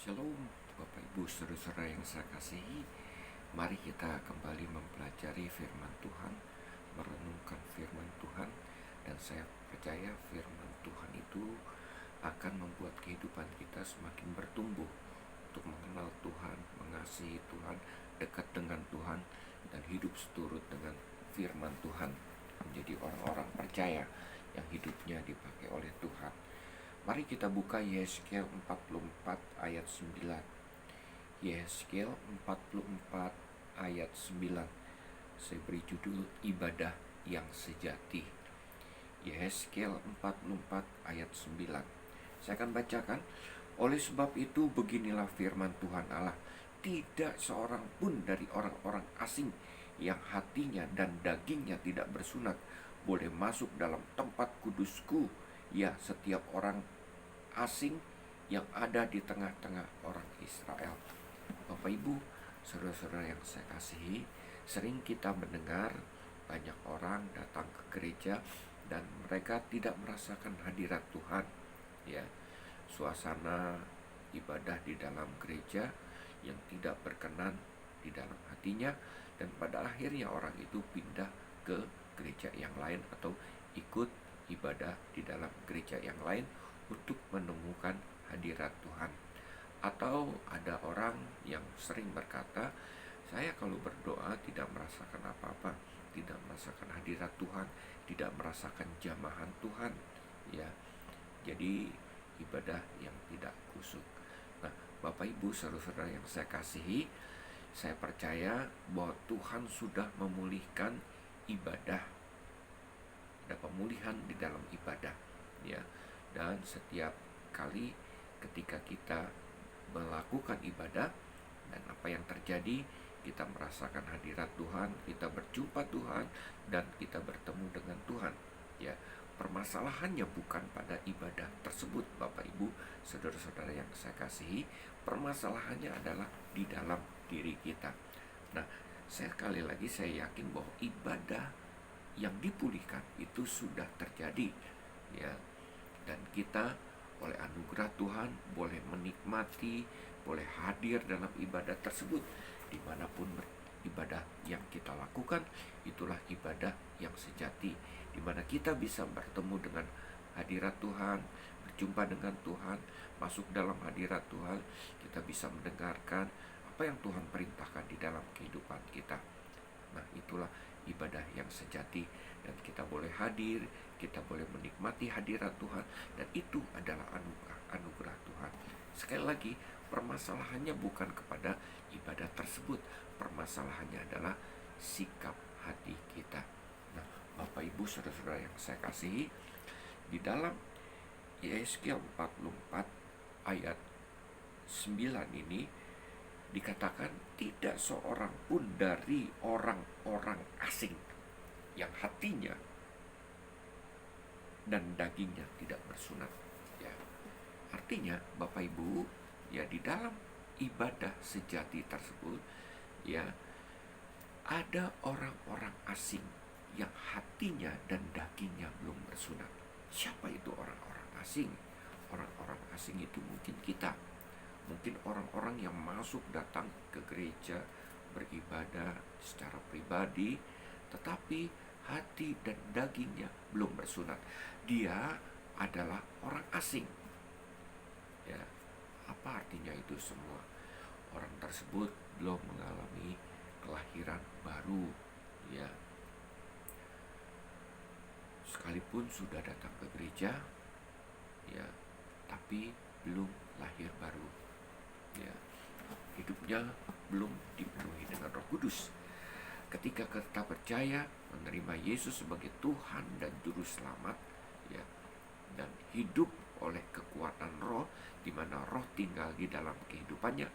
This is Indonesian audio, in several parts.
Shalom Bapak Ibu Saudara-saudara yang saya kasihi. Mari kita kembali mempelajari firman Tuhan, merenungkan firman Tuhan. Dan saya percaya firman Tuhan itu akan membuat kehidupan kita semakin bertumbuh untuk mengenal Tuhan, mengasihi Tuhan, dekat dengan Tuhan, dan hidup seturut dengan firman Tuhan, menjadi orang-orang percaya yang hidupnya dipakai oleh Tuhan. Mari kita buka Yehezkiel 44 ayat 9. Yehezkiel 44 ayat 9. Saya beri judul ibadah yang sejati. Yehezkiel 44 ayat 9. Saya akan bacakan. Oleh sebab itu beginilah firman Tuhan Allah, tidak seorang pun dari orang-orang asing yang hatinya dan dagingnya tidak bersunat boleh masuk dalam tempat kudusku. Ya, setiap orang asing yang ada di tengah-tengah orang Israel. Bapak Ibu, saudara-saudara yang saya kasihi, sering kita mendengar banyak orang datang ke gereja dan mereka tidak merasakan hadirat Tuhan. Ya, suasana ibadah di dalam gereja yang tidak berkenan di dalam hatinya, dan pada akhirnya orang itu pindah ke gereja yang lain atau ikut ibadah di dalam gereja yang lain untuk menemukan hadirat Tuhan. Atau ada orang yang sering berkata, saya kalau berdoa tidak merasakan apa-apa, tidak merasakan hadirat Tuhan, tidak merasakan jamahan Tuhan. Ya, jadi ibadah yang tidak khusyuk. Nah, Bapak Ibu saudara-saudara yang saya kasihi, saya percaya bahwa Tuhan sudah memulihkan ibadah. Ada pemulihan di dalam ibadah, ya. Dan setiap kali ketika kita melakukan ibadah, dan apa yang terjadi, kita merasakan hadirat Tuhan, kita berjumpa Tuhan, dan kita bertemu dengan Tuhan. Ya, permasalahannya bukan pada ibadah tersebut, Bapak Ibu, saudara-saudara yang saya kasihi. Permasalahannya adalah di dalam diri kita. Nah, sekali lagi saya yakin bahwa ibadah yang dipulihkan itu sudah terjadi, ya. Dan kita oleh anugerah Tuhan boleh menikmati, boleh hadir dalam ibadah tersebut. Dimanapun ibadah yang kita lakukan, itulah ibadah yang sejati, dimana kita bisa bertemu dengan hadirat Tuhan, berjumpa dengan Tuhan, masuk dalam hadirat Tuhan. Kita bisa mendengarkan apa yang Tuhan perintahkan di dalam kehidupan kita. Nah, itulah ibadah yang sejati, dan kita boleh hadir, kita boleh menikmati hadirat Tuhan, dan itu adalah anugerah Tuhan. Sekali lagi, permasalahannya bukan kepada ibadah tersebut, permasalahannya adalah sikap hati kita. Nah, Bapak Ibu saudara-saudara yang saya kasihi, di dalam Yehezkiel 44 ayat 9 ini dikatakan tidak seorang pun dari orang-orang asing yang hatinya dan dagingnya tidak bersunat. Ya, artinya Bapak Ibu, ya, di dalam ibadah sejati tersebut, ya, ada orang-orang asing yang hatinya dan dagingnya belum bersunat. Siapa itu orang-orang asing? Orang-orang asing itu mungkin kita, mungkin orang-orang yang masuk datang ke gereja beribadah secara pribadi, tetapi hati dan dagingnya belum bersunat. Dia adalah orang asing. Ya, apa artinya itu semua? Orang tersebut belum mengalami kelahiran baru, ya. Sekalipun sudah datang ke gereja, ya, tapi belum lahir baru. Ya, hidupnya belum dipenuhi dengan Roh Kudus. Ketika kita percaya menerima Yesus sebagai Tuhan dan Juru Selamat, ya, dan hidup oleh kekuatan Roh, di mana Roh tinggal di dalam kehidupannya,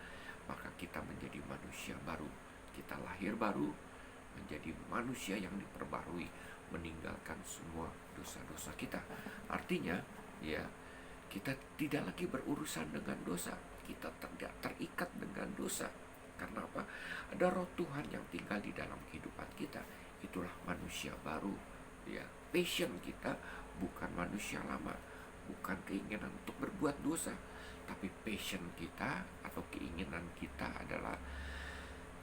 maka kita menjadi manusia baru. Kita lahir baru, menjadi manusia yang diperbarui, meninggalkan semua dosa-dosa kita. Artinya, ya, kita tidak lagi berurusan dengan dosa. Kita tidak terikat dengan dosa. Karena apa? Ada Roh Tuhan yang tinggal di dalam kehidupan kita. Itulah manusia baru. Ya, passion kita bukan manusia lama. bukan keinginan untuk berbuat dosa, tapi passion kita atau keinginan kita adalah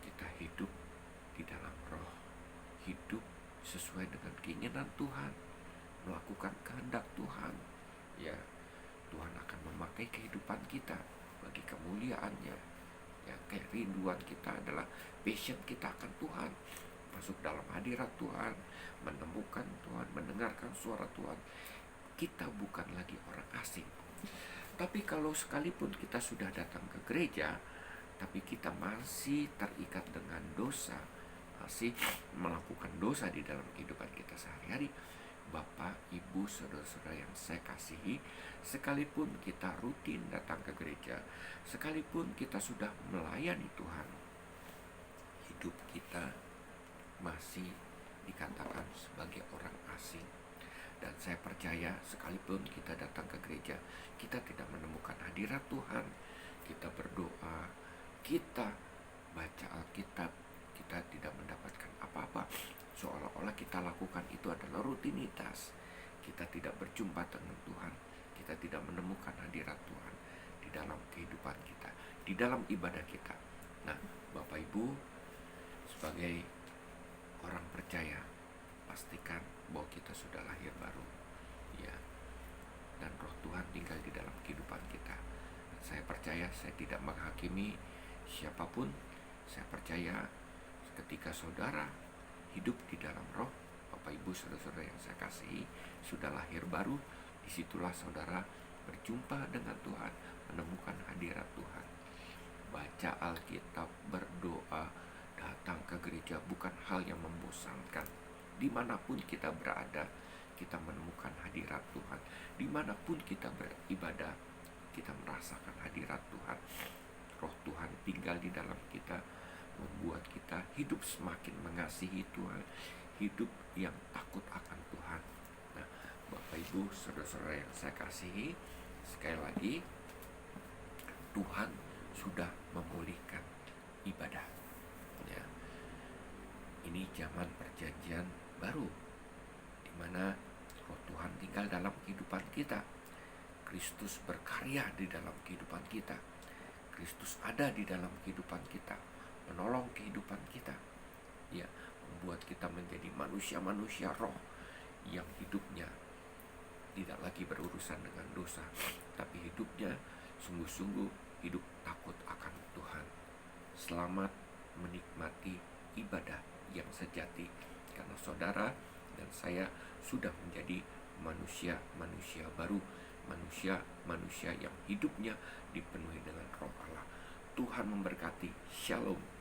kita hidup di dalam roh, hidup sesuai dengan keinginan Tuhan, melakukan kehendak Tuhan. Ya, Tuhan akan memakai kehidupan kita bagi kemuliaannya. Ya, kerinduan kita adalah passion kita akan Tuhan, masuk dalam hadirat Tuhan, menemukan Tuhan, mendengarkan suara Tuhan. Kita bukan lagi orang asing. Tapi kalau sekalipun kita sudah datang ke gereja, tapi kita masih terikat dengan dosa, masih melakukan dosa di dalam kehidupan kita sehari-hari, Bapak, Ibu, saudara-saudara yang saya kasihi, sekalipun kita rutin datang ke gereja, sekalipun kita sudah melayani Tuhan, hidup kita masih dikatakan sebagai orang asing. Dan saya percaya sekalipun kita datang ke gereja, kita tidak menemukan hadirat Tuhan, kita berdoa, kita baca Alkitab, kita tidak mendapatkan apa-apa, seolah-olah kita lakukan itu adalah rutinitas. Kita tidak berjumpa dengan Tuhan, kita tidak menemukan hadirat Tuhan di dalam kehidupan kita, di dalam ibadah kita. Nah, Bapak Ibu, sebagai orang percaya, pastikan bahwa kita sudah lahir baru, ya, dan roh Tuhan tinggal di dalam kehidupan kita. Dan saya percaya, saya tidak menghakimi siapapun. Saya percaya ketika saudara hidup di dalam roh, Bapak Ibu saudara-saudara yang saya kasihi, sudah lahir baru, disitulah saudara berjumpa dengan Tuhan, menemukan hadirat Tuhan. Baca Alkitab, berdoa, datang ke gereja bukan hal yang membosankan. Dimanapun kita berada, kita menemukan hadirat Tuhan. Dimanapun kita beribadah, kita merasakan hadirat Tuhan. Roh Tuhan tinggal di dalam kita, membuat kita hidup semakin mengasihi Tuhan, hidup yang takut akan Tuhan. Nah, Bapak Ibu saudara-saudara yang saya kasihi, sekali lagi, Tuhan sudah memulihkan ibadah. Ya, ini zaman perjanjian baru, di mana roh Tuhan tinggal dalam kehidupan kita. Kristus berkarya di dalam kehidupan kita. Kristus ada di dalam kehidupan kita, menolong kehidupan kita. Ya, membuat kita menjadi manusia-manusia roh yang hidupnya tidak lagi berurusan dengan dosa, tapi hidupnya sungguh-sungguh hidup takut akan Tuhan. Selamat menikmati ibadah yang sejati, karena saudara dan saya sudah menjadi manusia-manusia baru, manusia-manusia yang hidupnya dipenuhi dengan roh Allah. Tuhan memberkati. Shalom.